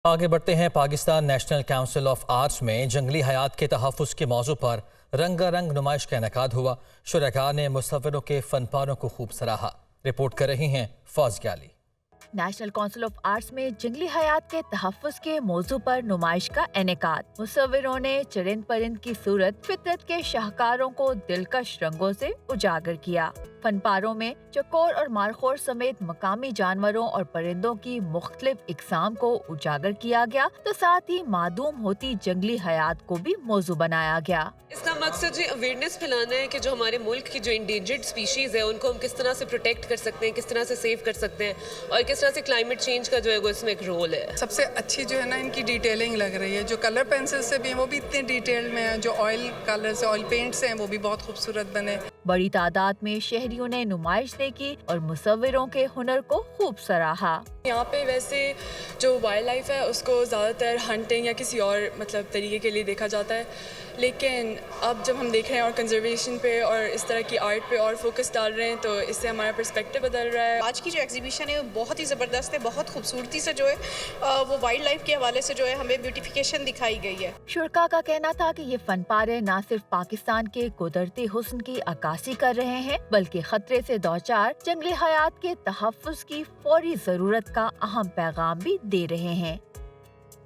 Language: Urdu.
آگے بڑھتے ہیں۔ Pakistan national council of arts میں جنگلی حیات کے تحفظ کے موضوع پر رنگا رنگ نمائش کا انعقاد ہوا۔ شرکاء نے مصوروں کے فن پاروں کو خوب سراہا۔ رپورٹ کر رہی ہیں فوزیہ علی۔ نیشنل کونسل آف آرٹس میں جنگلی حیات کے تحفظ کے موضوع پر نمائش کا انعقاد۔ مصوروں نے چرند پرند کی صورت فطرت کے شاہکاروں کو دلکش رنگوں سے اجاگر کیا۔ فن پاروں میں چکور اور مارخور سمیت مقامی جانوروں اور پرندوں کی مختلف اقسام کو اجاگر کیا گیا تو ساتھ ہی معدوم ہوتی جنگلی حیات کو بھی موضوع بنایا گیا۔ اس کا مقصد یہ اویئرنیس پھیلانا ہے کہ جو ہمارے ملک کی جو انڈینجرڈ سپیشیز ہے ان کو ہم کس طرح سے پروٹیکٹ کر سکتے ہیں، کس طرح سے سیو کر سکتے ہیں اور کس طرح سے کلائمیٹ چینج کا جو ہے وہ اس میں ایک رول ہے۔ سب سے اچھی جو ہے نا ان کی ڈیٹیلنگ لگ رہی ہے، جو کلر پینسل سے بھی ہیں وہ بھی اتنے ڈیٹیل میں ہیں، جو آئل کلرز آئل پینٹس ہیں وہ بھی بہت خوبصورت بنے۔ بڑی تعداد میں شہریوں نے نمائش دیکھی اور مصوروں کے ہنر کو خوب سراہا۔ یہاں پہ ویسے جو وائلڈ لائف ہے اس کو زیادہ تر ہنٹنگ یا کسی اور طریقے کے لیے دیکھا جاتا ہے، لیکن اب جب ہم دیکھ رہے ہیں اور کنزرویشن پہ اور اس طرح کی آرٹ پہ اور فوکس ڈال رہے ہیں تو اس سے ہمارا پرسپیکٹیو بدل رہا ہے۔ آج کی جو ایگزیبیشن ہے وہ بہت ہی زبردست ہے، بہت خوبصورتی سے جو ہے وہ وائلڈ لائف کے حوالے سے جو ہے ہمیں بیوٹیفیکیشن دکھائی گئی ہے۔ شرکاء کا کہنا تھا کہ یہ فن پارے نہ صرف پاکستان کے قدرتی حسن کی عکاسی کر رہے ہیں بلکہ خطرے سے دوچار جنگلی حیات کے تحفظ کی فوری ضرورت کا اہم پیغام بھی دے رہے ہیں۔